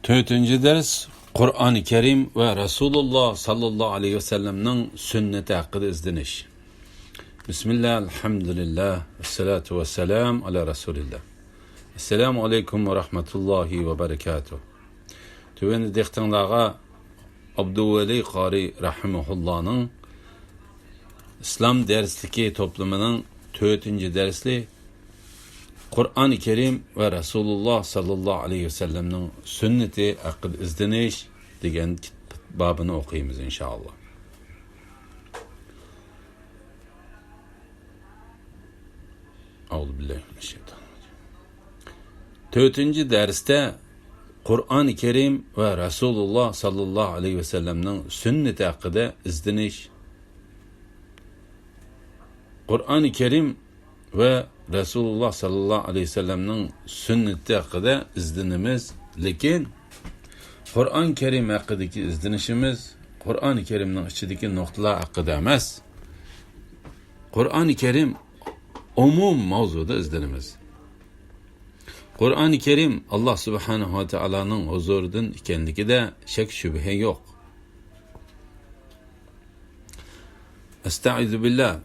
Dördüncü ders Kur'an-ı Kerim ve Resulullah sallallahu aleyhi ve sellem'nin sünneti hakkında izdeniş. Bismillah, elhamdülillah, esselatu vesselam ala Resulillah. Esselamu aleyküm ve rahmetullahi ve berekatuhu. Tüveni dehtenlağa Abdülveli Qari Rahimullah'ın İslam dersliki toplumunun 4. dersli Kur'an-ı Kerim ve Resulullah sallallahu aleyhi ve sellem'nin sünneti hakkında izdeniş degan babını okuyumuz inşallah. Euzubillahimineşşeytanirracim. 4. derste Kur'an-ı Kerim ve Resulullah sallallahu aleyhi ve sellem'nin sünneti hakkında izdeniş. Kur'an-ı Kerim ve Resulullah sallallahu aleyhi ve sellem'nin sünneti hakkında izdinimiz, lekin Kur'an-ı Kerim hakkındaki izdenişimiz Kur'an-ı Kerim'nin içindeki noktalar hakkında emas. Kur'an-ı Kerim umum mavzuda izdenimiz. Kur'an-ı Kerim Allah subhanahu ve teala'nın huzuridan ikenligi de şek şüphe yok. Estaizu billah.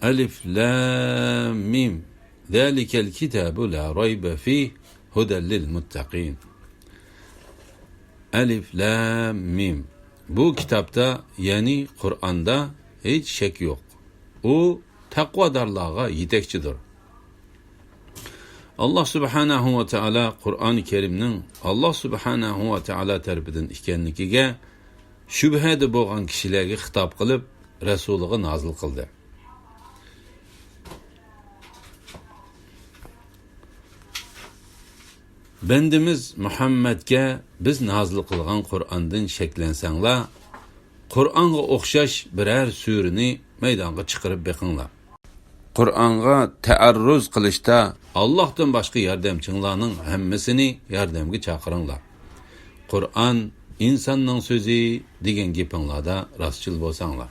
Elif, Lam, Mim. Zalikel kitabu la raybe fih huden lil muttaqin. Elif, Lam, Mim. Bu kitapta, yani Kur'an'da hiç şek yok. O takvadarlığa yetekçidir. Allah subhanahu ve teala Kur'an-ı Kerim'nin Allah subhanahu ve teala tarafından ikenligiga şübhede bo'lgan kishilarga xitob qilib Resulüge nazil qildi. Bendimiz Muhammed'ge biz nazil qilgan Kur'an'dan şeklensanglar, Kur'an'a o'xshash birer surani maydonga chiqarib beqinglar. Kur'an'a taarruz qilishda Allohdan boshqa yordamchilarning hammasini yordamga chaqiringlar. Kur'an insonning so'zi degan gapinglarda rostchil bo'lsanglar.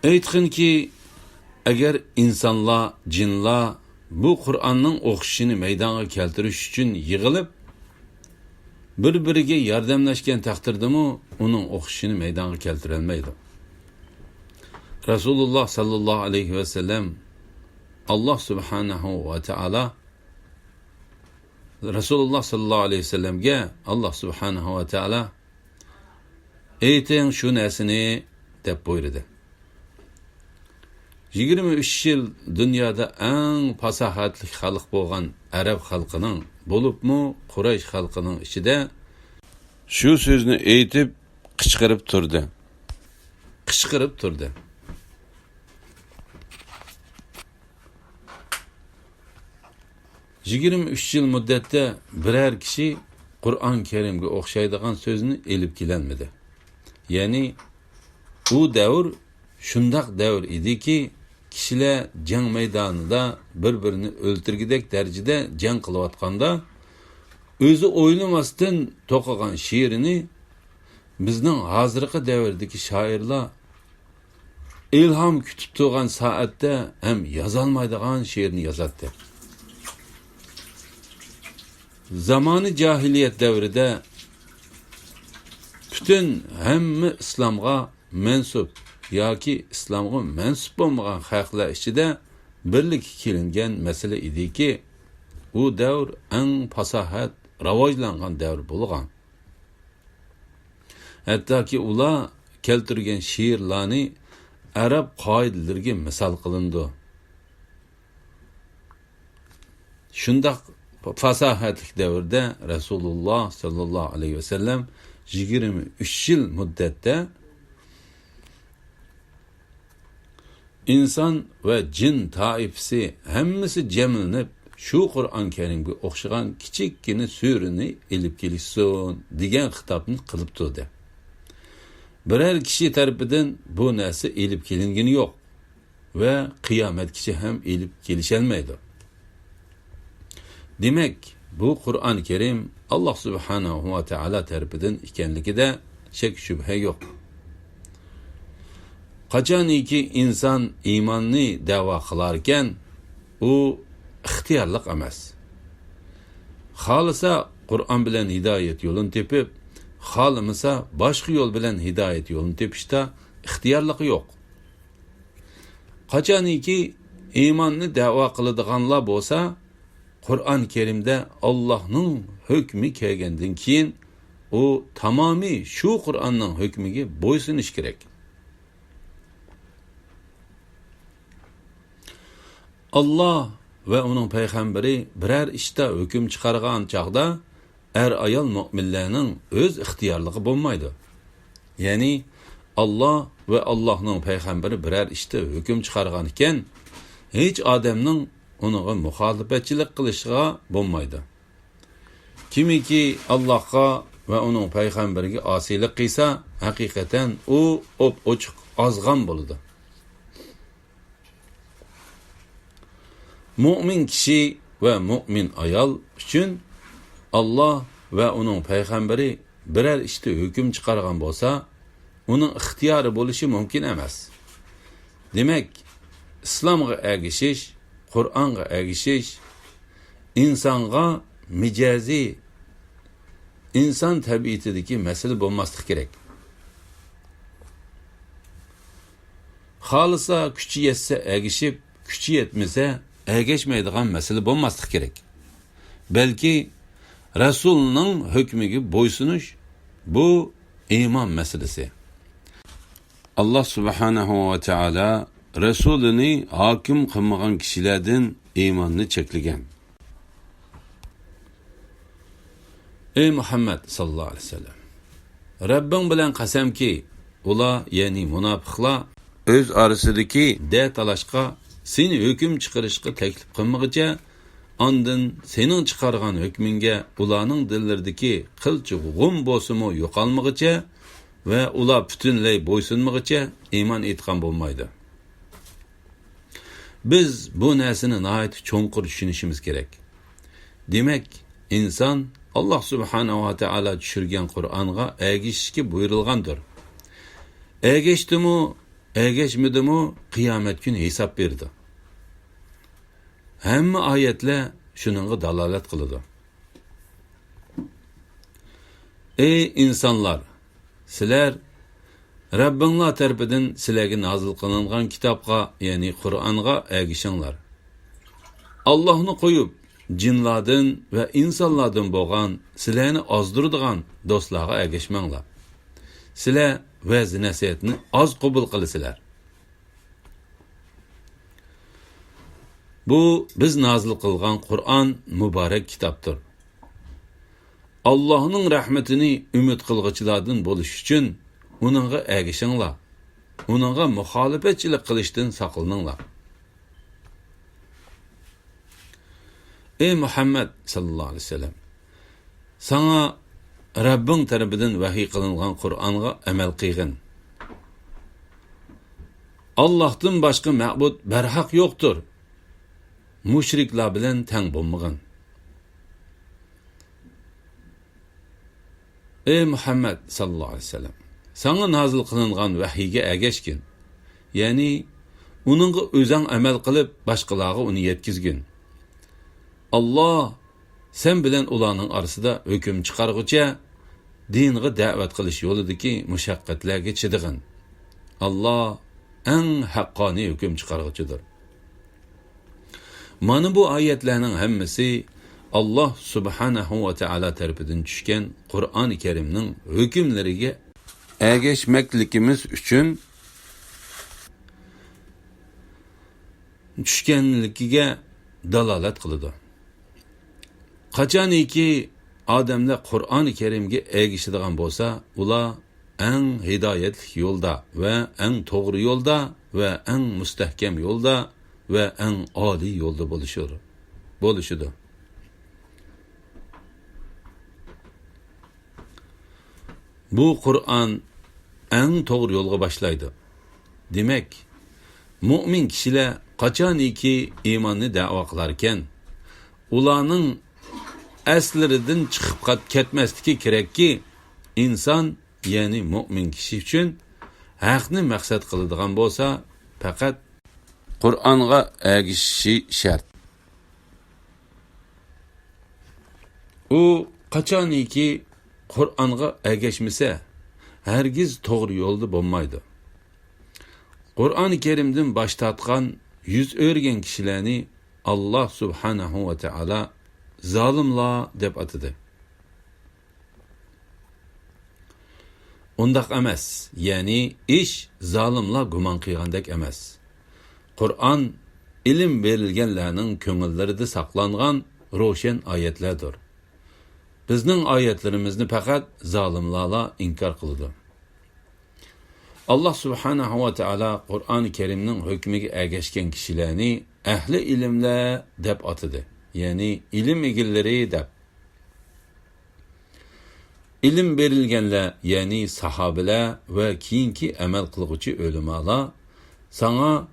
Aytqinki, agar insonlar, jinlar bu Kur'an'ın o'qishini maydonga keltirish uchun yig'ilib bir-biriga yordamlashgan taqdirdami uning o'qishini maydonga keltirolmaydi. Resulullah sallallahu aleyhi ve sellem Allah subhanahu ve teala Resulullah sallallahu aleyhi ve sellem'ge Allah subhanahu ve teala ayting shu narsani deb buyurdi. 23 yıl dünyada en fasahatli xalq bo'lgan Arab xalqining bo'libmi Quraysh xalqining ichida shu so'zni aytib qichqirib turdi. Yigirmi 3 yıl muddatda birer kishi Qur'on Kerimga o'xshaydigan so'zni elib kelolmadi. Ya'ni u davr shundoq davr ediki, kishilar jang maydonida bir-birini o'ltirgidek darajada jang qilayotganda o'zi o'ylamasdan to'qigan she'rini bizning hozirgi davrdagi shoirlar ilhom kutib turgan soatda ham yozolmaydigan she'rni yozadi. Zamoni jahiliyat davrida bütün hamma islomga mansub yoki islomga mansub bo'lmagan xalqlar ichida birlik kelingan masala ediki, u davr eng fasohat rivojlangan davr bo'lgan. Hattoki ular keltirgan she'rlarni arab qoidalariga misol qilindi. Shundoq fasohatli davrda Resulullah sallallahu aleyhi ve sellem 23 yıl muddatda inson ve cin taifisi hammasi jamlanib shu Qur'on Kerimga o'xshagan kichikkina surani elib kelishsin degan xitobni qilib turdi. Birer kishi tarafidan bu narsa elib kelingani yo'q va qiyomatgacha ham elib kelisholmaydi. Demek bu Kur'an-ı Kerim Allah subhanahu ve teala tarafidan ekanligida shak shubha yo'q. Qachoniki inson iymonni da'vo qilarkan, u ixtiyorlik emas. Xohlasa Qur'on bilan hidoyat yo'lini tepib, xohlamasa boshqa yo'l bilan hidoyat yo'lini tepishda ixtiyorligi yo'q. Qachoniki iymonni da'vo qiladiganlar bo'lsa, Qur'on Karimda Allohning hukmi kelgandan keyin u tamomiy shu Qur'onning hukmiga bo'ysunish kerak. Allah va uning payg'ambari biror ishda hukm chiqargan chaqda ayol mu'minlarning o'z ixtiyorligi bo'lmaydi. Ya'ni Allah va Allohning payg'ambari biror ishda hukm chiqargan ekan, hech odamning uninga muxolifatchilik qilishiga bo'lmaydi. Kimiki Allohga va uning payg'ambariga osiylik qilsa, haqiqatan u ochiq ozg'on bo'ladi. Mu'min kishi va mu'min ayol uchun Allah va uning payg'ambari biror ishda hukm chiqargan bo'lsa, uning ixtiyori bo'lishi mumkin emas. Demak, islomga ergishish, Qur'onga ergishish insonga mijoziy, inson tabiatidagi masala bo'lmasligi kerak. Xohlasa kuchi yetsa ergishib, kuchi yetmasa ergashmaydigan masala bo'lmasligi kerak. Balki Rasulning hukmiga bo'ysunish bu iymon masalasi. Allah subhanahu va taala Rasulini hokim qilmagan kishilardan iymonni cheklagan. Ey Muhammad sallallohu alayhi vasallam, Rabbing bilan qasamki, ular, ya'ni munofiqlar o'z orasidagi talashqa seni hukm chiqarishga taklif qilmaguncha, ondan sening chiqargan hukmingga ularning dillaridagi qilchi g'um bo'lsa-mu yo'qolmaguncha va ular butunlay bo'ysunmaguncha iymon etgan bo'lmaydi. Biz bu narsani nihoyat cho'nqur tushunishimiz kerak. Demak, inson Allah subhanahu va taala tushirgan Qur'onga ergashishga buyurilgandir. Ergashdimi, ergashmadimi, qiyomat kuni hisob berdi. Hamma oyatlar shuningga dalolat qiladi. Ey insonlar, sizlar Rabbinglar tarafidan sizlarga nozil qilingan kitobga, ya'ni Qur'onga ergishinglar. Allohni qo'yib, jinlardan va insonlardan bo'lgan sizlarni ozdiradigan do'stlarga ergashmanglar. Sizlar va'z nasihatni oz qabul qilasizlar. Bu biz nozil qilgan Qur'on muborak kitobdir. Allohning rahmatini umid qilg'uchilardan bo'lish uchun uningga ergashinglar. Uningga muxolifatchilik qilishdan saqlaninglar. Ey Muhammad sallallohu alayhi vasallam, sana Rabbing tarafidan vahiy qilingan Qur'onga amal qilgin. Allohdan boshqa ma'bud barhaq yo'qdir. Mushriklar bilan teng bo'lmagan. Ey Muhammad sallallohu alayhi vasallam, sana nozil qilingan vahiyga ergashgin. Ya'ni uningga o'zing amal qilib, boshqalarga uni yetkizgin. Allah sen bilan ularning orasida hukm chiqargucha dinga da'vat qilish yo'lidagi mushaqqatlarga chidig'in. Allah eng haqqoniy hukm chiqarguchidir. Mana bu oyatlarning hammasi Allah subhanahu va taala tarafidan tushgan Qur'oni Karimning hukmlariga ergashmakligimiz uchun tushganligiga dalolat qiladi. Qachoniki odamlar Qur'oni Karimga ergashadigan bo'lsa, ular eng hidoyatli yo'lda va eng to'g'ri yo'lda va eng mustahkam yo'lda va eng oliy yo'lda bo'lishidir. Bu Qur'on eng to'g'ri yo'lga boshlaydi. Demak, mu'min kishilar qachoniki iymonni da'vo qilar ekan, ularning aslaridan chiqib ketmasligi kerakki, inson, ya'ni mu'min kishi uchun haqni maqsad qiladigan bo'lsa, faqat Qur'onga ergashishi shart. u qachoniki Qur'onga ergashmasa, hargiz to'g'ri yo'lda bo'lmaydi. Qur'oni Karimdan bosh tortgan, yuz o'rgan kishilarni Alloh subhanahu va taolo zolimlar deb atadi. Undaq emas, ya'ni ish zolimlar gumon qilgandek emas. Qur'on ilm berilganlarning ko'ngillarida saqlangan ro'shan oyatlardir. Bizning oyatlarimizni faqat zolimlar inkor qiladi. Alloh subhanahu va taolo Qur'oni Karimning hukmiga ergashgan kishilarni ahli ilmlar deb atadi. Ya'ni ilm egillari deb. İlim berilganlar, ya'ni sahobalar va keyingi amal qiluvchi ulamolar sana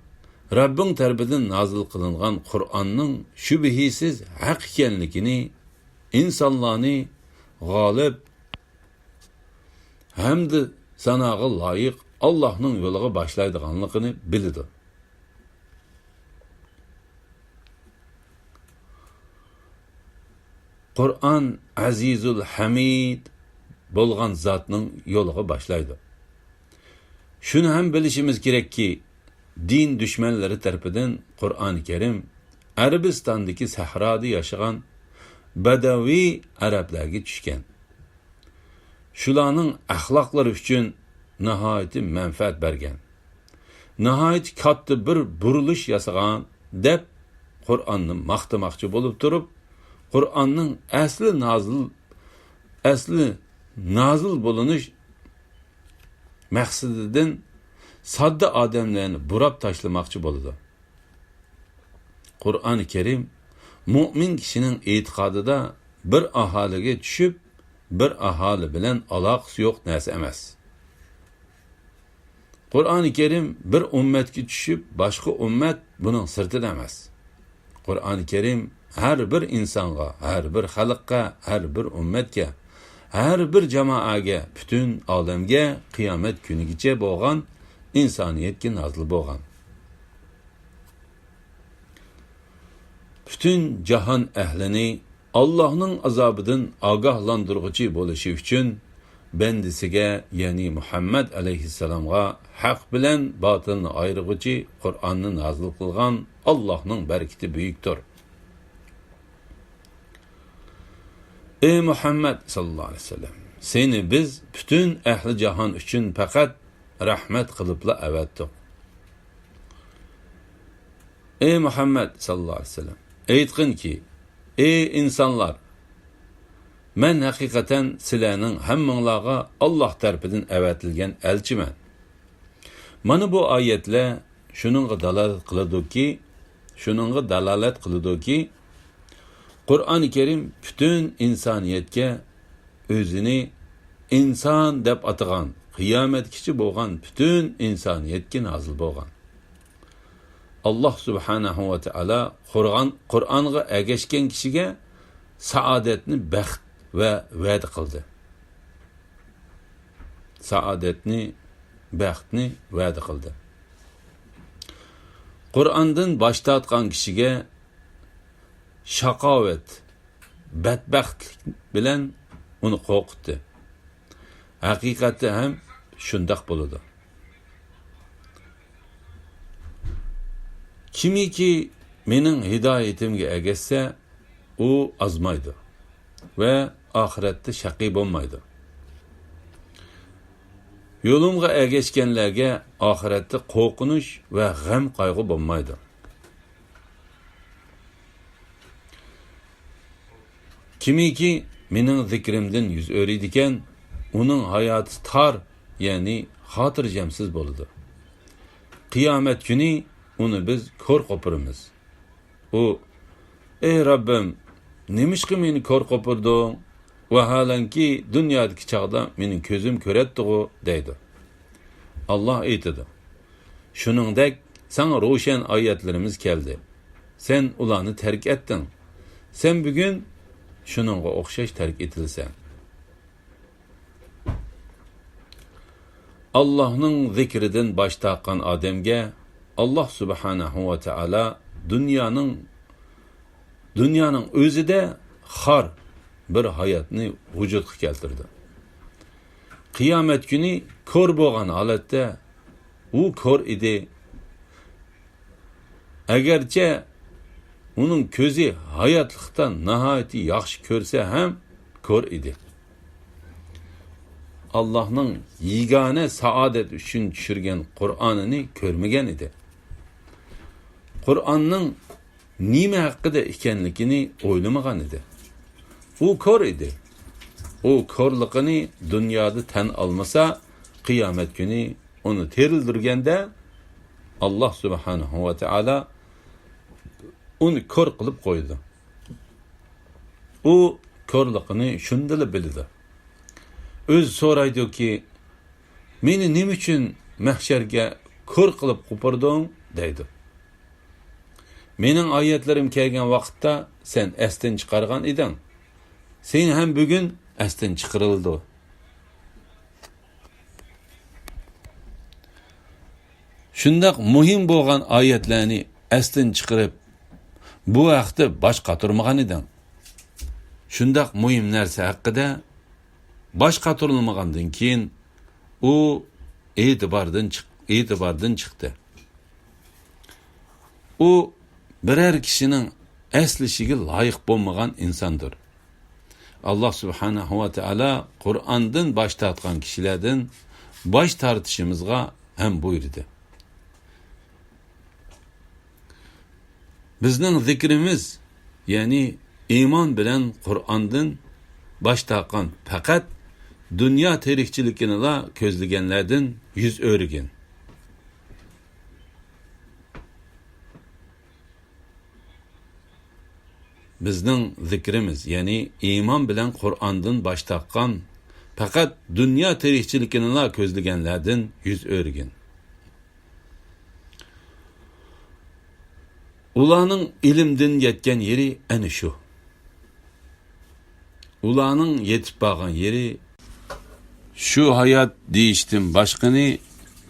Rabbing tarafidan nozil qilingan Qur'onning shubhisiz haq ekanligini, insonlarni g'olib hamda sanoga loyiq Allohning yo'liga boshlaydiganligini biladi. Qur'on Azizul Hamid bo'lgan zotning yo'liga boshlaydi. Shuni ham bilishimiz kerakki, din dushmanlari tarafidan Qur'oni Karim Arabistondagi sahroda yashagan badaviy arablarga tushgan. Shularning axloqlari uchun nihoyat manfaat bergan. Nihoyat katta bir burilish yasagan deb Qur'onni maqtamoqchi bo'lib turib, Qur'onning asli nazil bo'linish maqsadidan sodda odamlarni burab tashlamoqchi bo'ladi. Qur'oni Karim mu'min kishining e'tiqodida bir aholiga tushib, bir aholi bilan aloqasi yo'q narsa emas. Qur'oni Karim bir ummatga tushib, boshqa ummat buning sirtida emas. Qur'oni Karim har bir insonga, har bir xalqqa, har bir ummatga, har bir jamoaga, butun olamga qiyomat kunigacha bo'lgan insoniyatga nozil bo'lgan. Butun jahon ahlini Allohning azobidan ogohlantiruvchi bo'lishi uchun bandisiga, ya'ni Muhammad alayhissalomga haq bilan botilni ayiruvchi Qur'onni nozil qilgan Allohning barakati buyukdir. Ey Muhammad sallallohu alayhi vasallam, seni biz butun ahli jahon uchun faqat rahmat qilibla avatdik. Ey Muhammad sallallohu alayhi vasallam, aytqinki, ey insonlar, men haqiqatan sizlarning hammanglarga Alloh tarafidan avatilgan elchiman. Mana bu oyatlar shuningga dalolat qiladiki, Qur'oni Karim butun insoniyatga o'zini inson deb atagan, qiyomatgacha bo'lgan butun insoniyatga nozil bo'lgan. Alloh subhanahu va taolo Qur'onga ergashgan kishiga saodatni, baxt va va'da qildi. Saodatni, baxtni va'da qildi. Qur'ondan bosh tortgan kishiga shaqovat, badbaxtlik bilan uni qo'rqitdi. Haqiqatda ham shundoq bo'ladi. Kimiki mening hidoyatimga ergashsa, u azmaydi va oxiratda shaqiy bo'lmaydi. Yo'limga ergashganlarga oxiratda qo'rqinish va g'am qayg'u bo'lmaydi. Kimiki mening zikrimdan yuz o'riydigan, uning hayoti tor, ya'ni xotirjamsiz bo'ladi. Qiyomat kuni uni biz ko'r qo'piramiz. U, ey Rabbim, nemishqa meni ko'r qo'pirding? Vaholanki dunyodagi chog'da mening ko'zim ko'ratdi-ku, deydi. Alloh aytadi: shuningdek, sana ro'shan oyatlarimiz keldi. Sen ularni tark etding. Sen bugun shuningga o'xshash tark etilsan. Allohning zikridan bosh tortgan odamga Alloh subhanahu va taolo dunyoning o'zida xor, bir hayotni vujudga keltirdi. Qiyomat kuni ko'r bo'lgan holatda u ko'r edi. Agarcha uning ko'zi hayotlikdan nihoyatda yaxshi ko'rsa ham ko'r edi. Allohning yegona saodat uchun tushirgan Qur'onini ko'rmagan edi. Qur'onning nima haqida ekanligini o'ylamagan edi. U ko'r edi. U ko'rligini dunyoda tan olmasa, qiyomat kuni uni terildirganda Alloh subhanahu va taolo uni ko'r qilib qo'ydi. U ko'rligini shundala bildi. O'z so'raydiki, meni nima uchun mahsharga ko'r qilib qo'pirding deydi. Mening oyatlarim kelgan vaqtda sen esdan chiqargan eding. Sen ham bugun esdan chiqarildi. Shundoq muhim bo'lgan oyatlarni esdan chiqarib bu vaqtda bosh qotirmagan eding. Shundoq muhim narsa haqida bosh qotirilmagandan keyin u e'tibordan chiqdi. U biror kishining aslishiga loyiq bo'lmagan insondir. Alloh subhanahu va taolo Qur'ondan bosh tortgan kishilardan bosh tortishimizga ham buyurdi. Bizning zikrimiz, ya'ni iymon bilan Qur'ondan bosh tortgan faqat dunyo tirikchiligini ko'zlaganlardan yuz o'rgin. Bizning zikrimiz, ya'ni iymon bilan Qur'ondan bosh tortgan faqat dunyo tirikchiligini ko'zlaganlardan yuz o'rgin. Ularning ilmdan yetgan yeri ana shu. Ularning yetib borgan yeri shu hayot deyishdan boshqani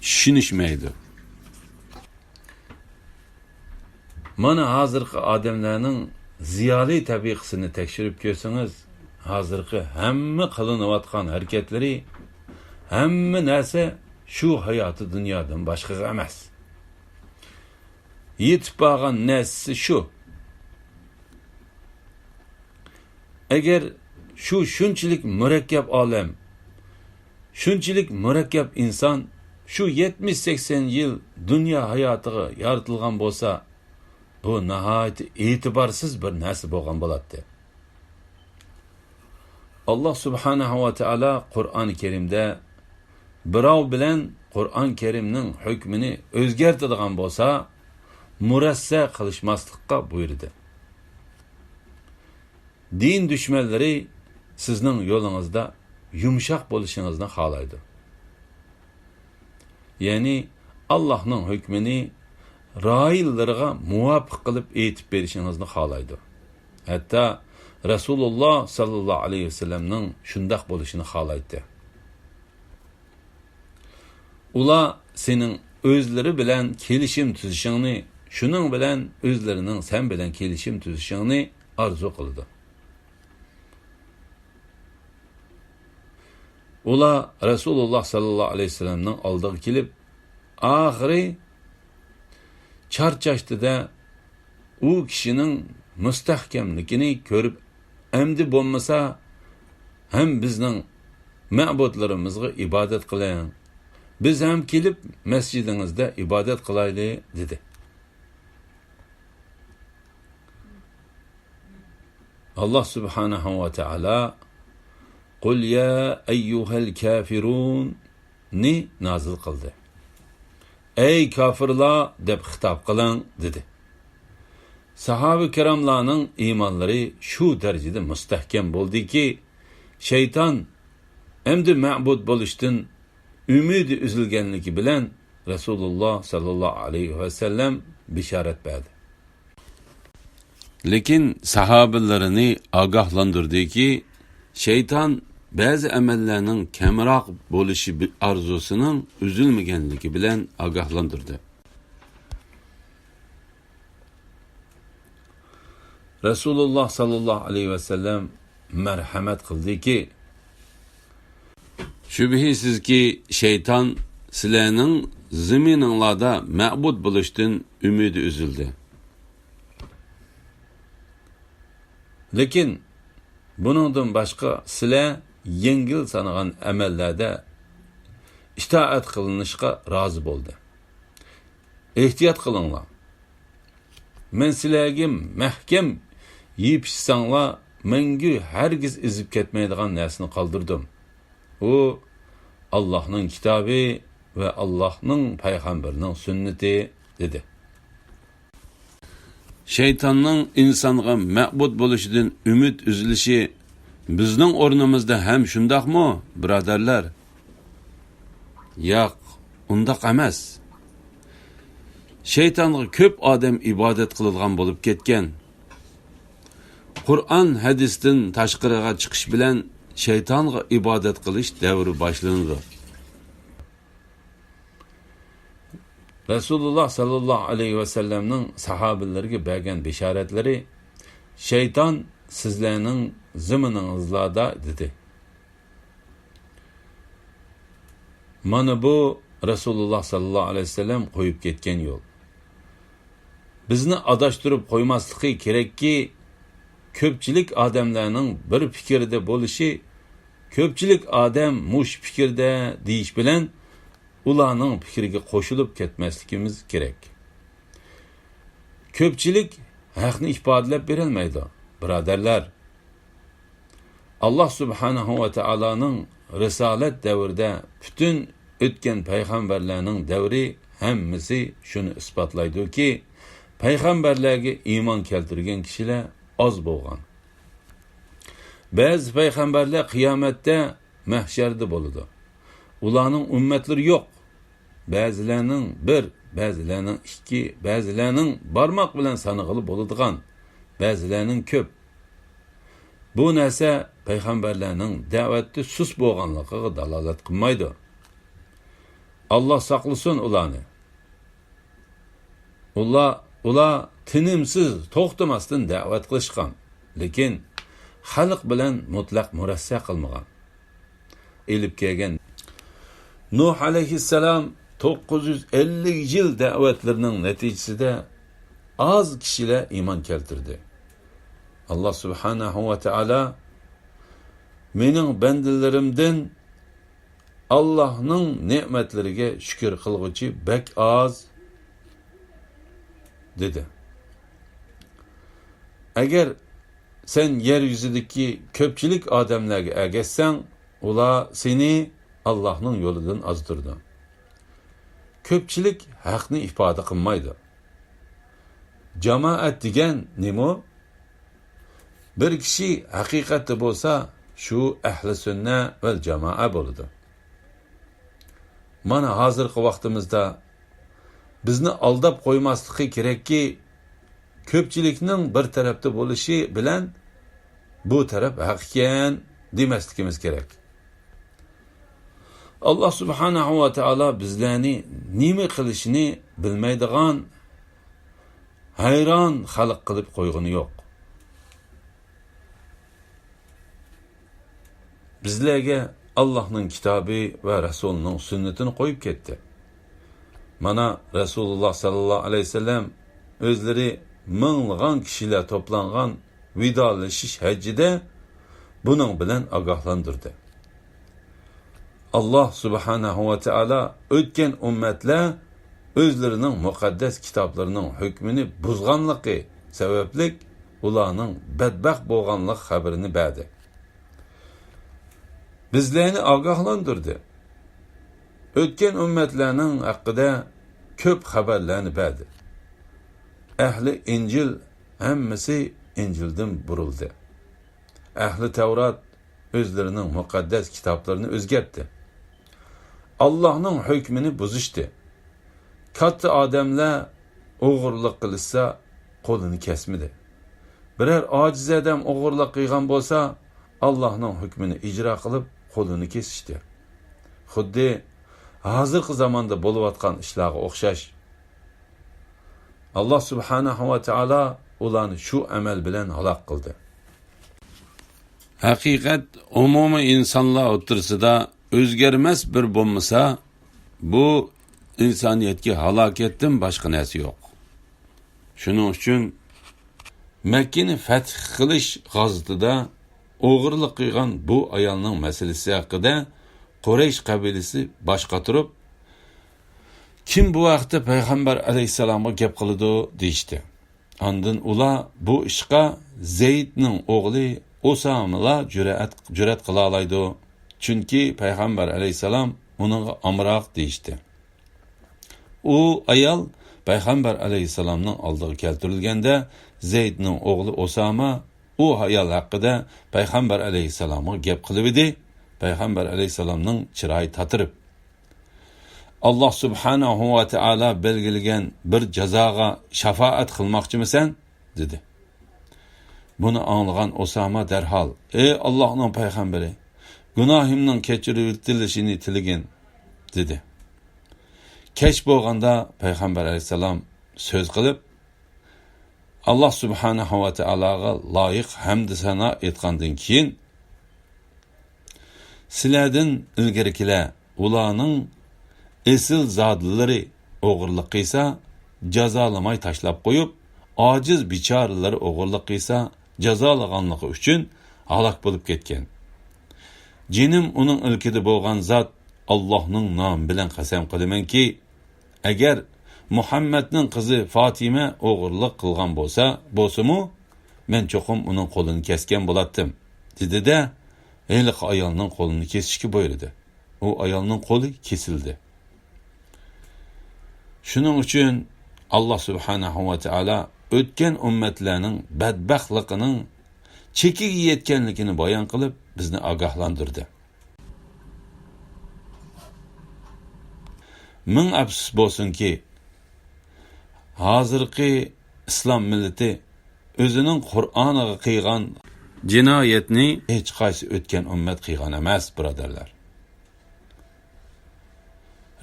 tushunishmaydi. Mana hozirgi odamlarning ziyoli tabiqasini tekshirib ko'rsangiz, hozirgi hamma qilinayotgan harakatlari, hamma narsa shu hayoti dunyodan boshqa emas. Yetib borgan narsa shu. Agar shunchalik murakkab olam, shunchalik murakkab inson shu 70-80 yil dunyo hayotiga yaratilgan bo'lsa, bu nihoyat e'tiborsiz bir narsa bo'lgan bo'ladi. Alloh subhanahu va taolo Qur'oni Karimda birov bilan Qur'on Karimning hukmini o'zgartiradigan bo'lsa, murassa qilishmaslikqa buyurdi. Din dushmanlari sizning yo'lingizda yumshoq bo'lishingizni xohlaydi. Ya'ni Allohning hukmini ra'yilariga muvofiq qilib aytib berishingizni xohlaydi. Hatto Rasululloh sallallohu alayhi vasallamning shundoq bo'lishini xohlaydi. Ular sening o'zlari bilan kelishim tuzishingni, shuning bilan o'zlarining sen bilan kelishim tuzishingni arzu qildi. Ular Rasululloh sallallohu alayhi vasallamning oldiga kelib, oxiri charchashdida u kishining mustahkamligini ko'rib, endi bo'lmasa ham bizning ma'budlarimizga ibodat qiling. Biz ham kelib masjidingizda ibodat qilaylik dedi. Allah subhanahu va taolo Qul ya ayyuhal kafirun ni nazil qildi. Ey kafirlar deb xitob qiling dedi. Sahabi kiramlarning iymonlari shu darajada mustahkam bo'ldiki, shayton endi ma'bud bo'lishdan umidi uzilganligi bilan Rasululloh sallallohu alayhi va sallam bishorat berdi. Lekin sahabilarini ogohlantirdiki, shayton ba'zi amallarning kamroq bo'lishi arzusining uzilmaganligi bilan ogohlantirdi. Rasululloh sallallohu alayhi va sallam marhamat qildiki, shubhisizki shayton sizlarning zamininglarda ma'bud bo'lishdan umidi uzildi. Lekin buningdan boshqa sizlar yengil sanagan amallarda itoat qilinishga rozi bo'ldi. Ehtiyot qilinglar. Men sizlarga mahkam yepishsanglar, menga hargiz izib ketmaydigan narsani qoldirdim. U Allohning kitobi va Allohning payg'ambarining sunnati dedi. Shaytonning insonga ma'bud bo'lishidan umid uzilishi bizning o'rnimizda ham shundaqmi, birodarlar? Yo'q, undaq emas. Shaytonga ko'p odam ibodat qiladigan bo'lib ketgan. Qur'on hadisdan tashqariga chiqish bilan shaytonga ibodat qilish davri boshlandi. Rasululloh sallallohu alayhi va sallamning sahobalarga bergan bishoratlari shayton sizlarning ziminingizlarda dedi. Mana bu Rasululloh sallallohu alayhi va sallam qo'yib ketgan yo'l. Bizni adashtirib qo'ymasligi kerakki, ko'pchilik odamlarning bir fikrda bo'lishi, ko'pchilik odam mush fikrda deyish bilan ularning fikriga qo'shilib ketmasligimiz kerak. Ko'pchilik haqni ifodalab berilmaydi. Birodarlar, Alloh subhanahu va taoloning risolat davrida butun o'tgan payg'ambarlarning davri hammasi shuni isbotlaydi-ki, payg'ambarlarga iymon keltirgan kishilar oz bo'lgan. Ba'zi payg'ambarlar qiyomatda mahsharda bo'ladi. Ularning ummatlari yo'q. Ba'zilarning bir, ba'zilarning ikki, ba'zilarning barmoq bilan sanig'ili bo'ladigan, ba'zilarning ko'p. Bu narsa payg'ambarlarning da'vatda sus bo'lganligiga dalolat qilmaydi. Alloh saqlasin ularni. Ular tinimsiz, to'xtamasdan da'vat qilishgan, lekin xalq bilan mutlaq murassa qilmagan. Elib kelgan Nuh alayhissalom 950 yil da'vatlarining natijasida az kishilar iymon keltirdi. Alloh subhanahu va taolo mening bandalarimdan Allohning ne'matlariga shukr qilguvchi bak oz dedi. Agar sen yer yuzidagi ko'pchilik odamlarga ergashsang, ular seni Allohning yo'lidan ozdirdi. Ko'pchilik haqni ifoda qilmaydi. Jamoat degan nima? Bir kishi haqiqatda bo'lsa, shu ahli sunna va jamoa bo'ladi. Mana hozirgi vaqtimizda bizni aldab qo'ymasligi kerakki, ko'pchilikning bir tarafda bo'lishi bilan bu taraf haq ekan demasligimiz kerak. Alloh subhanahu va taolo bizlarni nima qilishini bilmaydigan hayron xalq qilib qo'ygani yo'q. Bizlarga Allohning kitobi va Rasulining sunnatini qo'yib ketdi. Mana Rasululloh sallallohu alayhi vasallam o'zlari minglagan kishilar to'plangan vidolashish hajjida buning bilan ogohlantirdi. Alloh subhanahu va taolo o'tgan ummatlar o'zlarining muqaddas kitoblarining hukmini buzganligi sababli ularning badbaxt bo'lganlik xabarini berdi. Bizlarni ogohlantirdi. O'tgan ummatlarning haqida ko'p xabarlarni berdi. Ahli Injil hammasi Injildan burildi. Ahli Tavrat o'zlarining muqaddas kitoblarini o'zgartdi. Allohning hukmini buzishdi. Katta odamlar o'g'irlik qilsa qo'lini kesmidi. Biror ojiz odam o'g'irlik qilgan bo'lsa, Allohning hukmini ijro qilib qo'lini kesishdi. Xuddi hozirgi zamonda bo'layotgan ishlarga o'xshash. Alloh subhanahu va taolo ularni shu amal bilan halok qildi. Haqiqat umumiy insonlar o'rtasida o'zgarmas bir bo'lmasa, bu insoniyatga halokatdan boshqa narsa yo'q. Shuning uchun Makkani fath qilish g'azotida o'g'irlik qilgan bu ayolning masalasi haqida Quraysh qabilasi bosh qotirib, kim bu vaqtda payg'ambar alayhisalomga gap qiladi deyishdi. Ondan ular bu ishqa Zeydning o'g'li Usamala jur'at qila oladi. Chunki payg'ambar alayhisalom uningga amroq deyishdi. U ayol payg'ambar alayhisalomning oldiga keltirilganda Zeydning o'g'li Usama u ayol haqida payg'ambar alayhisalomga gap qilib edi. Payg'ambar alayhisalomning chiroyi tatirib, Allah subhanahu va taala belgilagan bir jazoga shafaat qilmoqchimisan dedi. Buni anglagan Usama darhol, ey Allohning payg'ambari, gunohimning kechirilishini tiligin dedi. Kech bo'lganda payg'ambar alayhisalom so'z qilib, Allah subhanahu va taolaga loyiq hamd sana aytgandan keyin, sizlardan ilgarikilar ularning esil zodlari o'g'irlik qilsa jazolamay tashlab qo'yib, ojiz bichoralar o'g'irlik qilsa jazolaganligi uchun halok bo'lib ketgan. Jinim uning ilkida bo'lgan zot Allohning nomi bilan qasam qilamanki, agar Muhammadning qizi Fatima o'g'irlik qilgan bo'lsa-mu, men cho'qim uning qo'lini kesgan bo'lardim, dedi-da, ayliq ayolning qo'lini kesishga buyurdi. U ayolning qo'li kesildi. Shuning uchun Allah subhanahu va taala o'tgan ummatlarning badbaxtligining chekiga yetganligini bayon qilib, bizni ogohlantirdi. Ming afsus bo'lsinki, hozirgi islom millati o'zining Qur'oniga qilgan jinoyatni hech qaysi o'tgan ummat qilgan emas, birodarlar.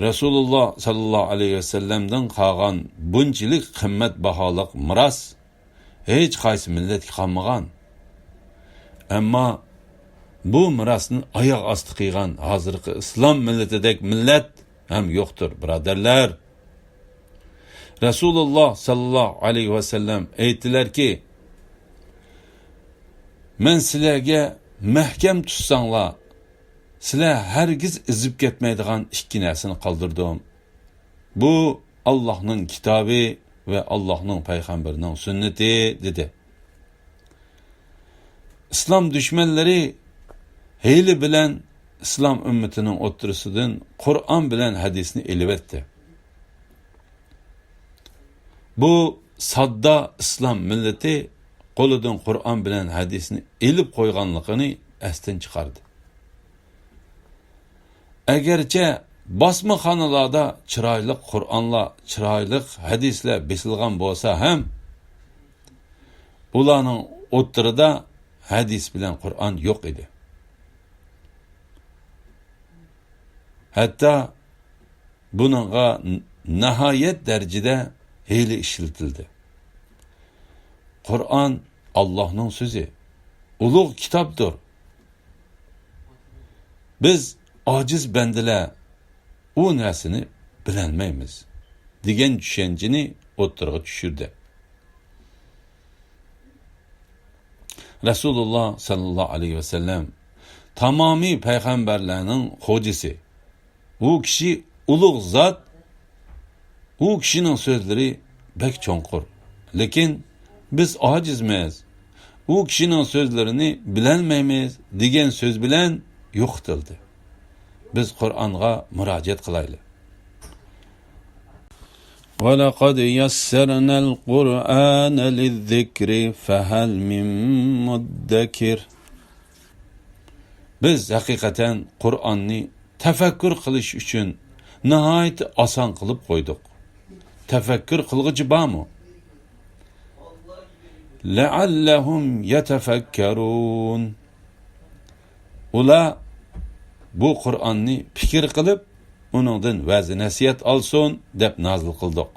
Rasululloh sallallohu alayhi vasallamdan qolgan bunchalik qimmat baholiq miros hech qaysi millatga qolmagan. Ammo bu mirosni oyoq osti qilgan hozirgi islom millatidek millat ham yo'qdir, birodarlar. Rasululloh sallallohu alayhi vasallam aytdilarki, men sizlarga mahkam tutsanglar, sizlar hargiz izib ketmaydigan ikki narsani qoldirdim. Bu Allohning kitobi va Allohning payg'ambarining sunnati dedi. İslam düşmanlari hiyli bilan islom ummatining o'ttirisidan Qur'on bilan hadisni elivetdi. Bu sodda islom millati qo'lidan Qur'on bilan hadisni elib qo'yganligini asdan chiqardi. Agarcha bosmaxonalarda chiroyli Qur'onlar, chiroyli hadislar besilgan bo'lsa ham, ularning o'ttirida hadis bilan Qur'on yo'q edi. Hatta buningga nihoyat darajada hiyla ishlatildi. Qur'on Allohning so'zi, ulug' kitobdir. Biz ojiz bandalar u narsani bilolmaymiz degan tushunchani o'ttirg'a tushirdi. Rasululloh sallallohu alayhi vasallam tamomiy payg'ambarlarning xo'jisi. U kishi ulug' zot, u kishining so'zlari bek cho'nqur. Lekin biz ojizmiz. U kishining so'zlarini bilolmaymiz degan so'z bilan yo'qotildi. Biz Qur'onga murojaat qilaylik. وَلَقَدْ يَسَّرْنَا الْقُرْآنَ لِلذِّكْرِ فَهَلْ مِن مُدَّكِرٍ. Biz haqiqatan Qur'onni tafakkur qilish uchun nihoyat oson qilib qo'ydik. Tafakkur qilg'ichi bormi? لَعَلَّهُمْ يَتَفَكَّرُونَ. Ular bu Qur'onni fikr qilib, uningdan va'z nasihat olsin deb nozil qildik.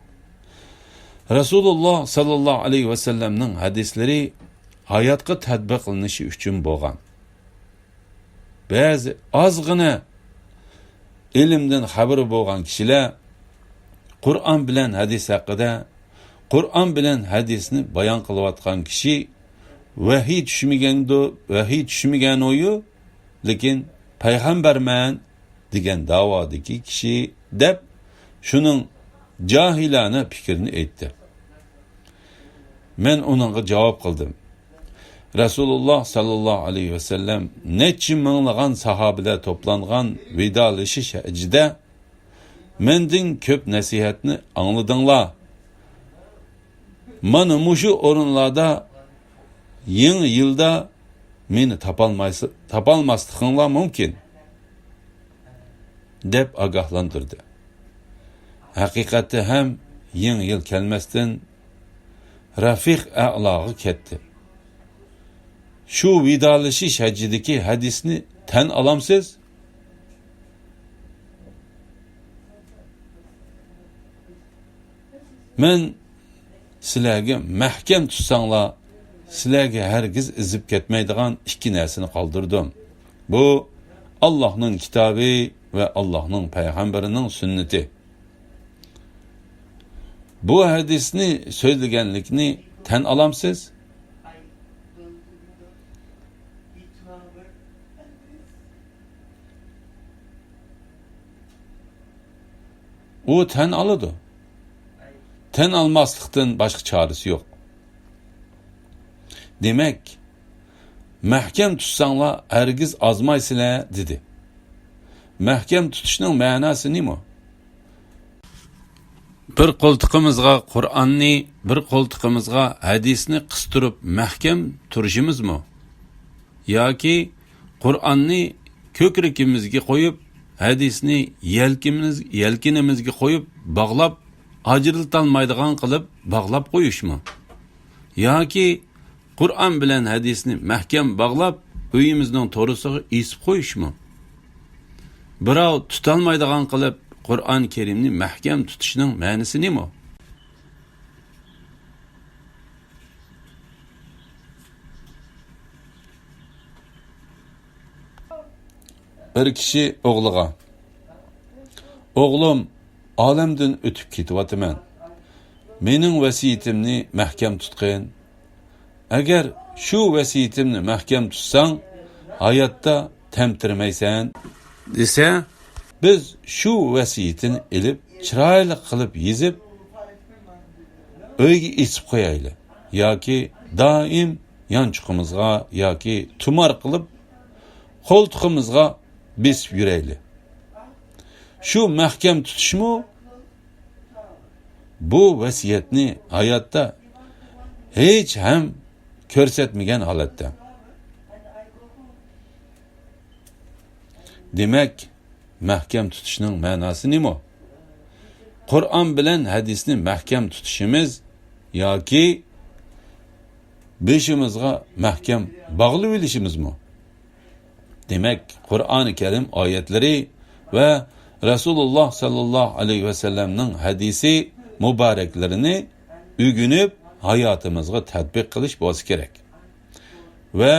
Rasululloh sallallohu alayhi vasallamning hadislari hayotga tatbiq qilinishi uchun bo'lgan. ba'zi ozgina ilmdan xabari bo'lgan kishilar Qur'on bilan hadis haqida, Qur'on bilan hadisni bayon qilayotgan kishi vahiy tushmagan o'yu, lekin payg'ambarman degan da'vodagi kishi deb shuning jahilana fikrini aytdi. Men uningga javob qildim. Rasululloh sallallohu alayhi vasallam necha minglagan sahobalar to'plangan vidolashish hajida mendan ko'p nasihatni angladinglar. Mana mushu o'rinlarda yangi yilda meni topolmasliginglar mumkin deb ogohlantirdi. Haqiqatda ham yangi yil kelmasdan Rafiq a'loga ketdi. Shu vidolashish hajidagi hadisni tan olamsiz? Men sizlarga mahkam tutsanglar, sizlarga hargiz izib ketmaydigan ikki narsani qoldirdim. Bu Allohning kitobi va Allohning payg'ambarining sunnati. Bu hadisni so'zlaganlikni tan olamsiz? U tan oladi. Tan olmaslikdan boshqa chorasi yo'q. Demak, mahkam tutsanglar hargiz ozmaysizlar dedi. Mahkam tutishning ma'nosi nima? Bir qo'ltiqimizga Qur'onni, bir qo'ltiqimizga hadisni qistirib mahkam turishimizmi? Yoki Qur'onni ko'kragimizga qo'yib, hadisni yelkinimizga qo'yib, bog'lab, ajriltolmaydigan qilib bog'lab qo'yishmi? Yoki Qur'on bilan hadisni mahkam bog'lab, uyimizning to'risiga esib qo'yishmi? Birov tutolmaydigan qilib Qur'on Karimni mahkam tutishning ma'nosi nima? Bir kishi o'g'liga: "O'g'lim, olamdan o'tib ketyapman. Mening vasiyatimni mahkam tutqin. Agar shu vasiyatimni mahkam tutsang, hayotda tamtirmaysan" desa, biz shu vasiyatini ilib, chiroyli qilib yezib, uyga isib qo'yaylik. Yoki doim yonchuqimizga yoki tumar qilib qo'ltiqimizga besib yuraylik. Shu mahkam tutishmi? Bu vasiyatni hayotda hech ham ko'rsatmagan holatda. Demak, mahkam tutishning ma'nosi nima? Qur'on bilan hadisni mahkam tutishimiz yoki beshimizga mahkam bog'lab olishimizmi? Demak, Qur'oni Karim oyatlari va Rasululloh sallallohu alayhi vasallamning hadisi muboraklarini o'rganib, hayotimizga tatbiq qilish bo'lsa kerak. Va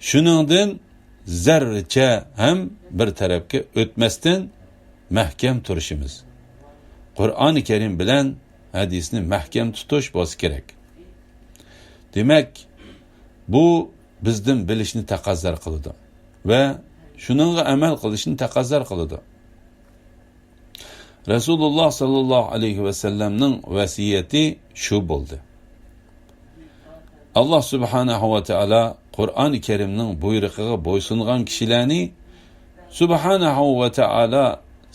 shuningdan zarracha ham bir tarafga o'tmasdan mahkam turishimiz. Qur'oni Karim bilan hadisni mahkam tutish bo'lsa kerak. Demak, bu bizdan bilishni taqozo qiladi va shuningga amal qilishni taqozo qiladi. Rasululloh sallallohu alayhi vasallamning vasiyati shu bo'ldi. Alloh subhanahu va taolo Qur'oni Karimning buyrug'iga bo'ysungan kishilarni subhanahu va taolo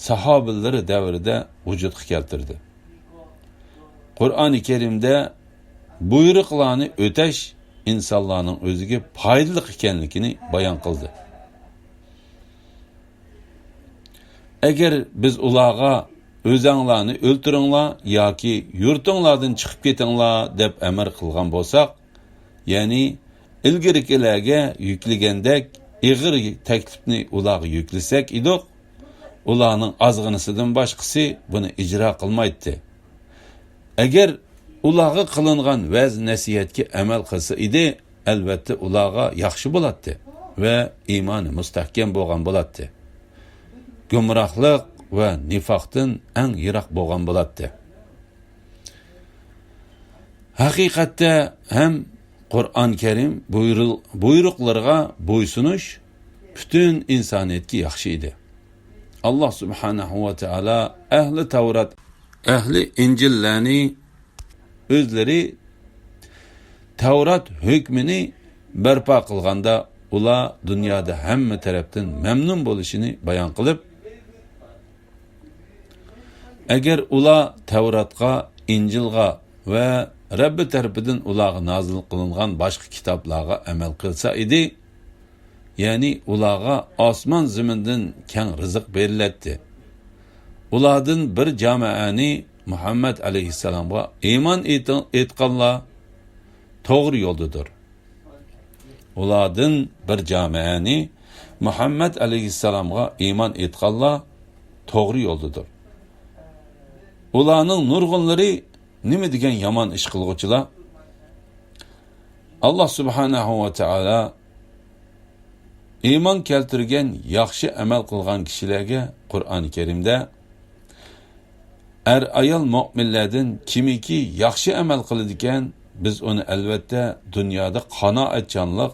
sahobalari davrida vujudga keltirdi. Qur'oni Karimda buyruqlarni o'tash insonlarning o'ziga foydali ekanligini bayon qildi. Agar biz ularga o'zinglarni o'ltiringlar yoki yurtinglardan chiqib ketinglar deb amr qilgan bo'lsak, ya'ni ilgarikilarga yuklagandek ig'ir taklifni ularga yuklasak edik, ularning ozg'inisidan boshqasi buni ijro qilmaydi. Agar ularga qilingan va'z nasihatga amal qilsa edi, albatta ularga yaxshi bo'ladi. va iymoni mustahkam bo'lgan bo'ladi. Gumrohlik va nifoqdan eng yiroq bo'lgan bo'ladi. Haqiqatda ham Qur'on Karim buyruqlarga bo'ysunish butun insoniyatga yaxshi edi. Alloh subhanahu va taolo ahli Tavrat, ahli Injillarni o'zlari Tavrat hukmini barpo qilganda ular dunyoda hamma tarafdan mamnun bo'lishini bayon qilib, agar ular Tavratga, Injilga va Rabbi tarafidan ularga nozil qilingan boshqa kitoblarga amal qilsa edi, ya'ni ularga osmon zamindan keng rizq beriladi. Ulardan bir jamoani Muhammad alayhissalomga iymon etganlar to'g'ri yo'ldadir. Ulardan bir jamoani Muhammad alayhissalomga iymon etganlar to'g'ri yo'ldadir. Ularning nurg'unlari nima degan yomon ish qilguvchilar? Alloh subhanahu va taolo iymon keltirgan, yaxshi amal qilgan kishilarga Qur'oni Karimda ayol mu'minlardan kimiki yaxshi amal qiladi ekan, biz uni albatta dunyoda qanoatchanlik,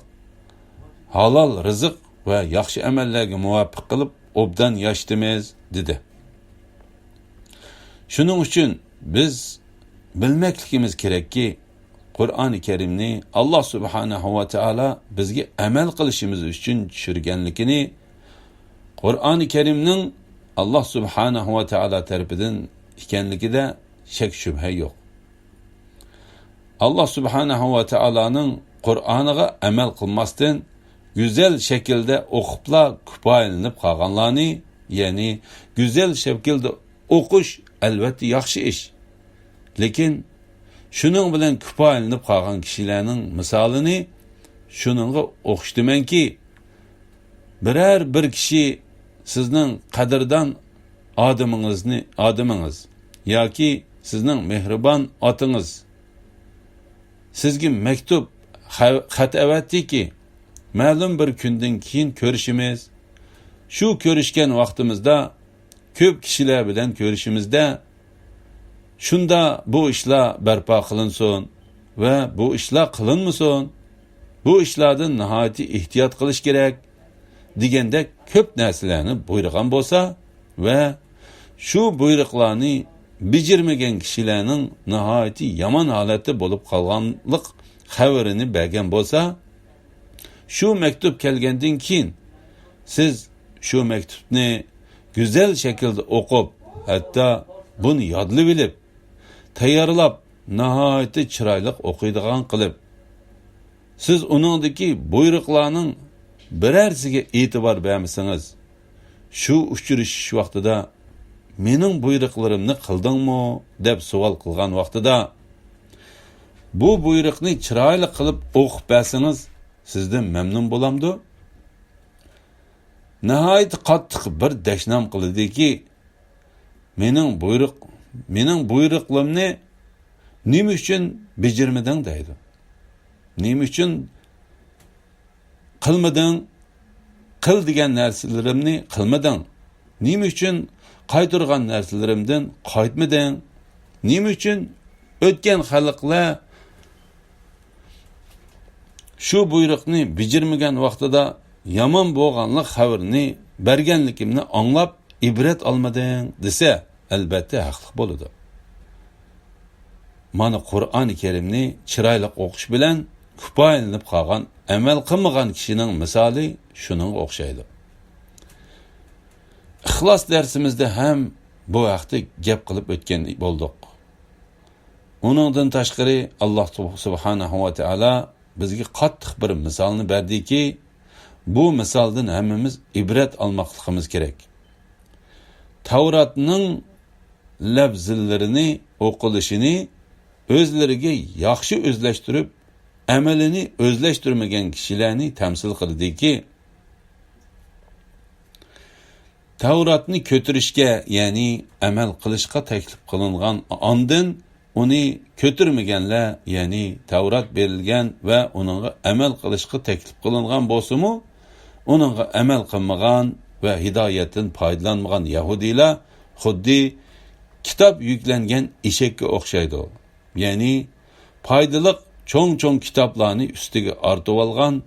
halol rizq va yaxshi amallarga muvofiq qilib obdan yashaymiz dedi. Shuning uchun biz bilmakligimiz kerakki, Qur'oni Karimni Alloh subhanahu va taolo bizga amal qilishimiz uchun tushirganligini, Qur'oni Karimning Alloh subhanahu va taolo tarafidan ekanligida shak shubha yo'q. Alloh subhanahu va taoloning Qur'oniga amal qilmasdan güzel şekilde o'qibla kifoyalanib qolganlarni, ya'ni güzel şekilde o'qish albatta yaxshi ish. Lekin shuning bilan kifoyalanib qolgan kishilarning misolini shuningga o'qishdimanki, biror bir kishi sizning qadrdan odamingiz yoki sizning mehribon otingiz sizga maktub xat avatdiki, ma'lum bir kundan keyin ko'rishimiz. Shu ko'rishgan vaqtimizda ko'p kishilar bilan ko'rishimizda shunda bu ishlar barpo qilinsin va bu ishlar qilinmasin. Bu ishlardan nihoyatda ehtiyot qilish kerak deganda ko'p narsalarni buyurgan bo'lsa va shu buyruqlarni bijirmagan kishilarning nihoyatda yomon holatda bo'lib qolganlik xabarini bergan bo'lsa, shu maktub kelgandan keyin siz shu maktubni güzel şekilde o'qib, hatto buni yodlab bilib, tayyorlab, nihoyatda chiroyli o'qiydigan qilib, siz uningdagi buyruqlarning birarsiga e'tibor bermasangiz, shu uchrashish vaqtida mening buyruqlarimni qildingmi deb savol qilgan vaqtida bu buyruqni chiroyli qilib o'qib bersangiz, sizdan mamnun bo'lamdi? Nihoyat qattiq bir dashnam qildiki, mening buyruqlarimni nima uchun bijirmading deydi. Nima uchun qilmading? Qil degan narsalarimni qilmading. Nima uchun qaytirgan narsalarimdan qaytmading? Nima uchun o'tgan xalqlar shu buyruqni bijirmagan vaqtida yomon bo'lganlik xabarini berganligimni anglab ibrat olmading desa, albatta haqli bo'ladi. Mana Qur'oni Karimni chiroyli o'qish bilan kifoyalanib qolgan, amal qilmagan kishining misoli shuning o'xshaydi. Ixlos darsimizda ham bu haqda gap qilib o'tgan bo'ldik. Uningdan tashqari Alloh subhanahu va taolo bizga qattiq bir misolni berdiki, bu misoldan hammamiz ibrat olmoqligimiz kerak. Tavratning lafzlarini o'qilishini o'zlariga yaxshi o'zlashtirib, amalini o'zlashtirmagan kishilarni tamsil qildiki, Tavratni ko'tirishga, ya'ni amal qilishga taklif qilingan ondan uni ko'tirmaganlar, ya'ni Tavrat berilgan va uningga amal qilishga taklif qilingan bo'lsa-mu, onunğa əməl qılmagan və hidayetin paydalanmagan Yahudiler xuddi kitap yüklengen eşekке oxşaydı o. Yani paydalıq çoğ kitaplarını üstüge artıp algan,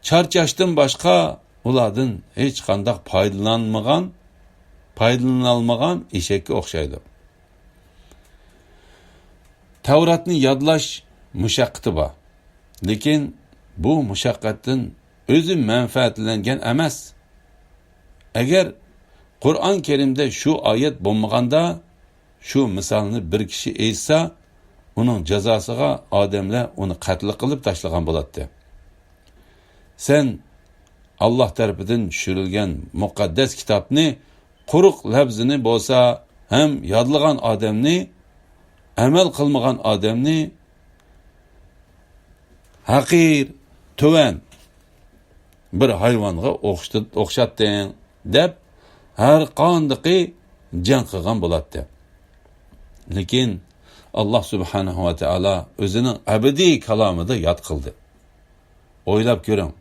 çarçaştın başka uladın hiç qandaq paydalanılmagan eşekке oxşaydı. Tevrat'ni yadlaş müşaqqati bor. Lekin bu müşaqqatdan özü menfaatlangan emas. Agar Qur'on Kerimde şu ayet bo'lmaganda, şu misalni bir kishi aytsa, uning jazosiga odamlar uni qatl qilib tashlagan bo'ladi. Sen Allah tarafidan tushirilgan muqaddas kitobni quruq labzini bo'lsa ham yodlagan odamni, amal qilmagan odamni haqir, tuvan bir hayvonga o'xshatding deb har qanday jang qilgan bo'ladi. Lekin Allah subhanahu va taolo o'zining abadiy kalomida yod qildi. O'ylab ko'ring.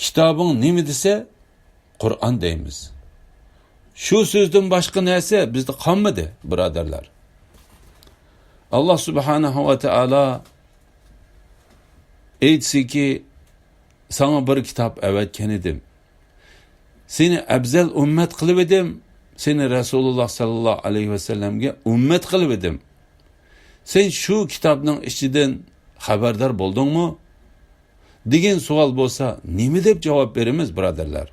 Kitobing nima desa, Qur'on deymiz. Şu so'zdan boshqa narsa bizda qolmadi, birodarlar. Allah subhanahu va taolo aytdiki, sana bir kitap avatgan edim. Seni afzal ummat qilib edim. Seni Rasululloh sallallohu alayhi vasallamga ummat qilib edim. Sen şu kitobning ichidan xabardor bo'ldingmi? degan savol bo'lsa, nima deb javob beramiz, birodarlar?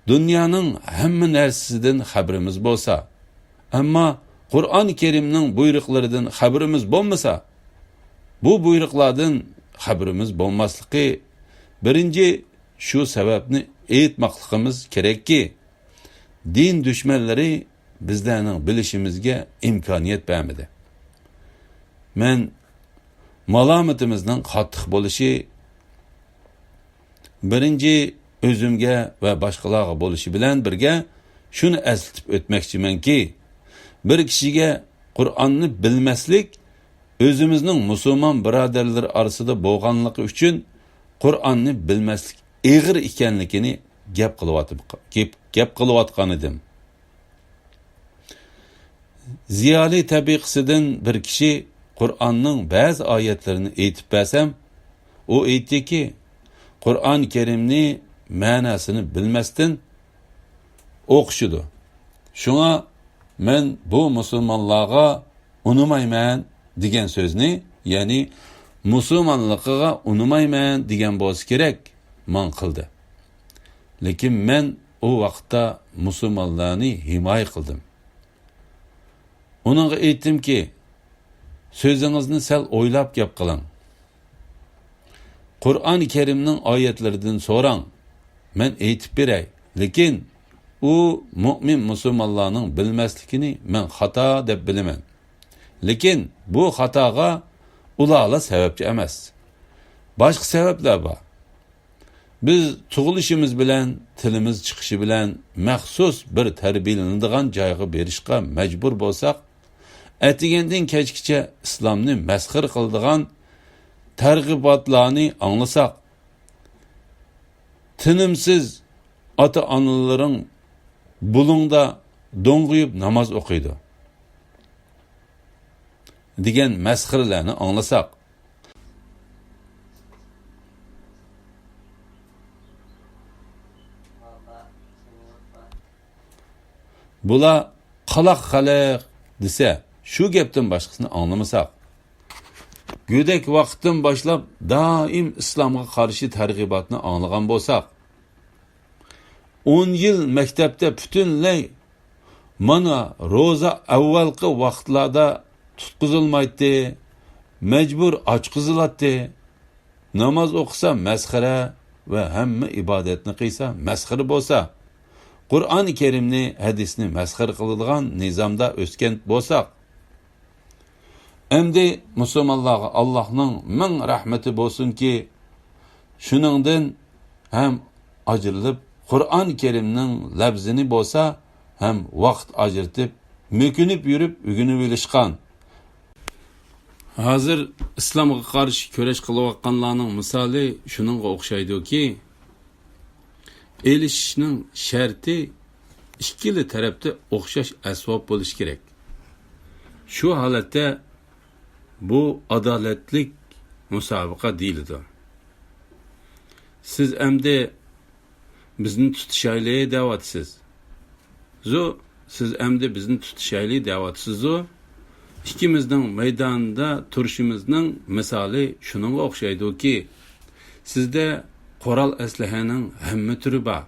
Dunyoning hamma narsasidan xabarimiz bo'lsa, ammo Qur'oni Kerimning buyruqlaridan xabarimiz bo'lmasa, bu buyruqlardan xabarimiz bo'lmasligi birinchi şu sababni aytmoqligimiz kerakki, din dushmanlari bizlarning bilishimizga imkoniyat bermadi. Men malomatimizning qattiq bo'lishi, birinchi özümge ve başkalarga bo'lishi bilan birga shuni eslatib o'tmoqchimanki, bir kishiga Qur'onni bilmaslik özümüzning musulmon birodarlar orasida bo'lganligi uchun Qur'onni bilmaslik ig'ir ekanligini gap qilayotgan edim. Ziyoli tabiqasidan bir kishi Qur'onning ba'zi oyatlarini aytib bersam, u aytdiki, Qur'on Kerimni ma'nosini bilmasdan o'qishidi. Shunga men bu musulmonlarga unumayman degan so'zni, ya'ni musulmonligiga unumayman degan bo'lsa kerak, man qildi. Lekin men o vaqtda musulmonlarni himoya qildim. Uningga aytdimki, so'zingizni sal o'ylab gap qiling. Qur'on Kerimning oyatlaridan so'rang. Men aytib beray. Lekin u mu'min musulmonlarning bilmasligini men xato deb bilaman. Lekin bu xatoga ularlar sababchi emas. Boshqa sabablar bor. Biz tug'ilishimiz bilan, tilimiz chiqishi bilan maxsus bir tarbiyalanadigan joyga berishga majbur bo'lsak, atigandan kechgacha islomni masxir qiladigan targ'ibotlarni anglasak, tinimsiz ota-onalaring bulungda do'ng'iyib namoz o'qiydi degan masxirlarni anglasak, bular qaloq xalq desa, shu gapdan boshqasini anglamasak, go'dak vaqtdan boshlab doim islomga qarshi targ'ibotni anglagan bo'lsak, 10 yil maktabda butunlay mana ro'za avvalgi vaqtlarda tutqizilmaydi, majbur ochqiziladi, namoz o'qisa masxara va hamma ibodatni qilsa masxara bo'lsa, Qur'oni Kerimni, hadisni masxir qiladigan nizomda o'sgan bo'lsak, endi musulmonlarga Allohning ming rahmati bo'lsinki, shuningdan ham ajrilib Qur'oni Kerimning labzini bo'lsa ham vaqt ajritib, mökünüp yürüp ügünü bilişkan. Hozir islomga qarshi kurash qilayotganlarning misoli shuningga o'xshaydiki, elishishning sharti ikkili tarafda o'xshash asbob bo'lishi kerak. Shu holatda bu adolatlik musobaqa deyiladi. Siz endi bizni tutishayli deyatsiz. Siz endi bizni tutishayli deyatsiz. İkimizning maydonda turishimizning misoli shuningga o'xshaydiki, sizda qoral aslahaning hamma turi bor.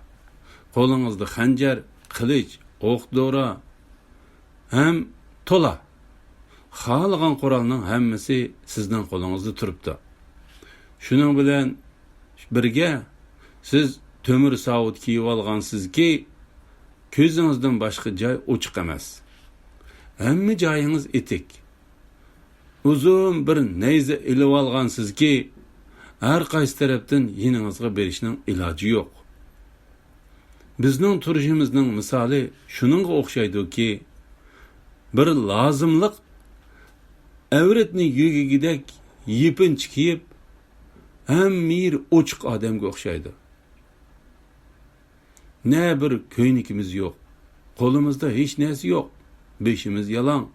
Qo'lingizda xanjar, qilich, o'q-dora ham to'la. Xohlagan qurolning hammasi sizning qo'lingizda turibdi. Shuning bilan birga siz tömür savut kiyib olgansizki, ko'zingizdan boshqa joy ochiq emas. Hamma joyingiz etik. Uzun bir neyze ilib olgansizki, har qaysi tarafdan yiningizga berishning iloji yo'q. Bizning turishimizning misoli shuningga o'xshaydiki, bir lozimlik avratni yugigidek yipinch kiyib, hamma yer ochiq odamga o'xshaydi. Ne bir ko'ynikimiz yo'q. Qo'limizda hech narsa yo'q. Beşimiz yalan.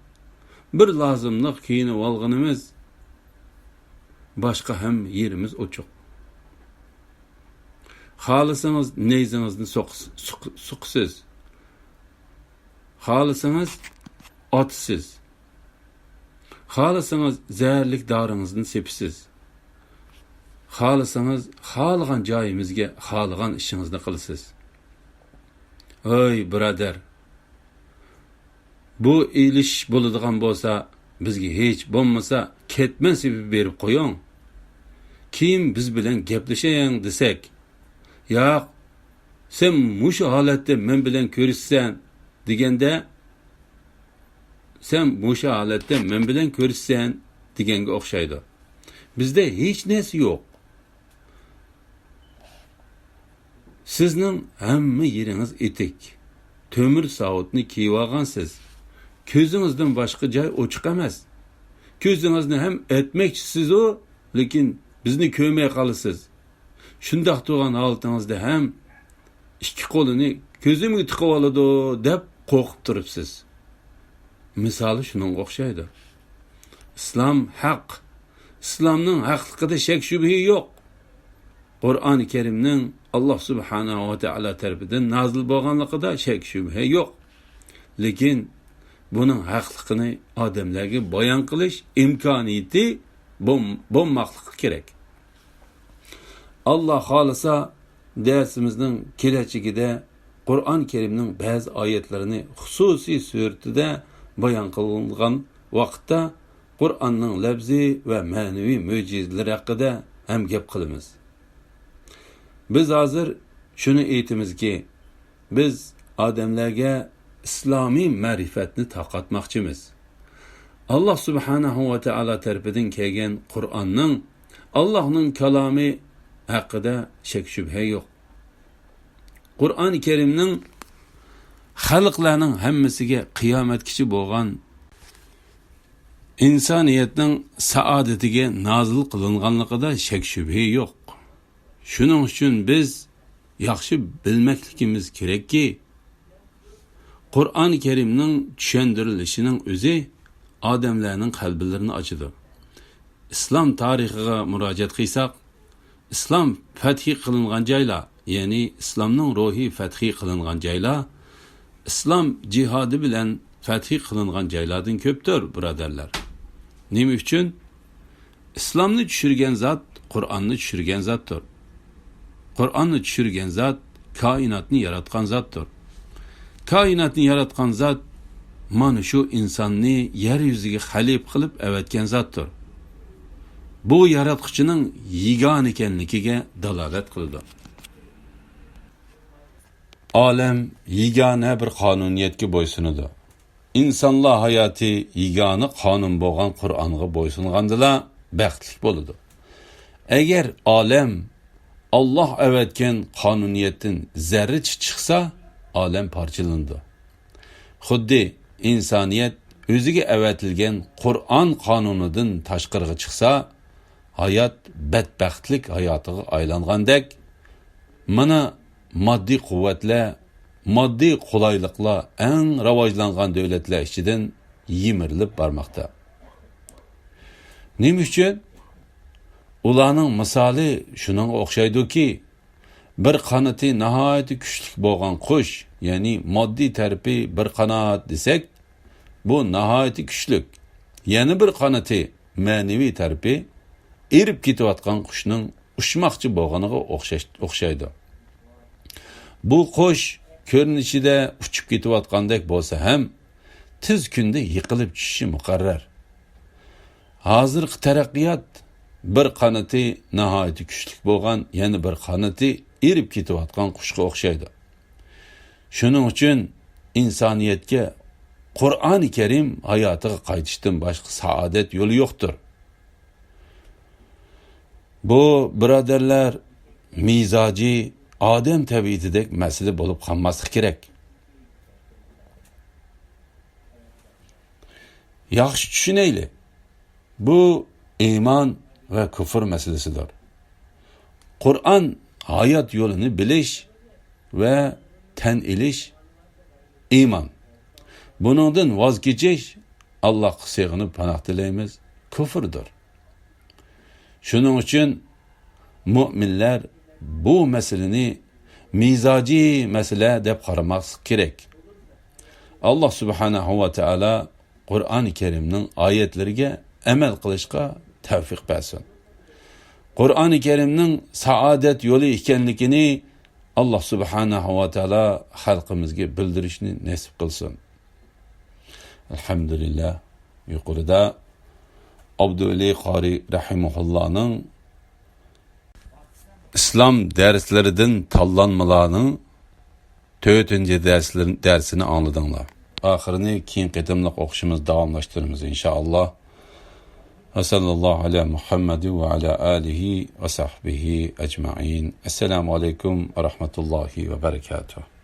Bir lazımlık kiyinib olganimiz, başka hem yerimiz oçuq. Xalısanız neyzinizni suqsiz. Xalısanız atsız. Xalısanız zəhərlik darınızını sepisiz. Xalısanız xalığan joyimizga xalığan işinizni qilsiz. Oy birodar, bu ilish bo'ladigan bo'lsa, bizga hech bo'lmasa ketman sebebi berib qo'ying. Kim biz bilan gaplashayang desak, yo'q, sen mushu holatda men bilan ko'rishsan deganda, sen mushu holatda men bilan ko'rishsan deganga o'xshaydi. Bizda hech narsa yo'q. Sizning hamma yeringiz etik. Tömür savutni kiyib olgansiz. Ko'zingizdan boshqa joy ochiq emas. Ko'zingizni ham etmoqchisiz o, lekin bizni ko'rmay qolasiz. Shundoq turgan holatingizda ham ikki qo'lini ko'zimga tiqib oladi deb qo'rqib turibsiz. Misoli shuningga o'xshaydi. Islom haq. Islomning haqligida shak shubha yo'q. Qur'oni Karimning Alloh subhanahu va taolo tarafidan nozil bo'lganligida shak shubha yo'q. Lekin buning haqligini odamlarga bayon qilish imkoniyati bo'lmoqligi kerak. Alloh xolisa darsimizning kelajagida Qur'on Karimning ba'zi oyatlarini xususiy suratida bayon qilingan vaqtda Qur'onning lafzi va ma'naviy mo'jizalari haqida ham gap qilamiz. Biz hozir shuni aytamizki, biz odamlarga islomiy ma'rifatni taqatmoqchimiz. Alloh subhanahu va taolo tarafidan kelgan Qur'onning Allohning kalomi haqida shak shubha yo'q. Qur'oni Karimning xalqlarning hammasiga qiyomatgacha bo'lgan insoniyatning saodatiga nozil qilinganligida shak shubha yo'q. Shuning uchun biz yaxshi bilmakligimiz kerakki, Qur'oni Karimning tushundirilishining o'zi odamlarning qalblarini ochadi. Islom tarixiga murojaat qilsak, islom fathi qilingan joylar, ya'ni islomning ruhiy fathi qilingan joylar, islom jihodi bilan fathi qilingan joylardan ko'pdir, birodarlar. Nima uchun? Islomni tushirgan zot Qur'onni tushirgan zotdir. Qur'onni tushirgan zot koinotni yaratgan zotdir. Koinotni yaratgan zot mana shu insonni yer yuziga xalif qilib avatgan zotdir. Bu yaratquchining yagona ekanligiga dalolat qildi. Olam yagona bir qonuniyatga bo'ysunadi. İnsanlar hayoti yagona qonun bo'lgan Qur'onga bo'ysungandilar baxtli bo'ladi. Agar olam Allah avatgan qonuniyatdan zarra chiqsa, olam parchalandi. Xuddi insoniyat o'ziga avatilgan Qur'on qonunidan tashqariga chiqsa, hayot badbaxtlik hayotiga aylangandek, mana moddiy quvvatlar, moddiy qulayliklar eng rivojlangan davlatlar ichidan yimirilib bormoqda. Nima uchun? Ularning misoli shunga o'xshaydi-ki, bir qanoti nihoyat kuchli bo'lgan qush, ya'ni moddiy tarafi bir qanot desak, bu nihoyat kuchli. Yana bir qanoti ma'naviy tarafi erib ketayotgan qushning uçmoqchi bo'lganiga o'xshaydi. Bu qush ko'rinishida uchib ketayotgandek bo'lsa ham, tez kunda yiqilib tushishi muqarrar. Hozirgi taraqqiyot bir qanoti nihoyat kuchli bo'lgan, yana bir qanoti erib ketayotgan qushga o'xshaydi. Shuning uchun insoniyatga Qur'oni Karim hayotiga qaytishdan boshqa saodat yo'li yo'qdir. Bu birodarlar mizoji odam tabiatidek masala bo'lib qolmasligi kerak. Yaxshi tushunaylik. Bu iymon va kufr masalasidir. Qur'on hayot yo'lini bilish va tan ilish iymon. Buningdan voz kechish, Allohga sig'inib panoh tilaymiz, kufrdir. Shuning uchun mu'minlar bu masalani mizoji masala deb qaramaslik kerak. Alloh subhanahu va taolo Qur'oni Karimning oyatlariga amal qilishga tavfiq bersin. Qur'oni Karimning saodat yo'li ekanligini Alloh subhanahu va taolo xalqimizga bildirishni nasib qilsin. Alhamdulillah. Yuqorida Abdullah Qori rahimahullohning islom darslaridan tanlanmalarning 4-darsini angladinglar. Oxirini keyin qatimliq o'qishimiz davomlashtiramiz inshaalloh. Va sallallohu ala Muhammad va ala alihi va sahbihi ajma'in. Assalomu alaykum va rahmatullohi va barakatuh.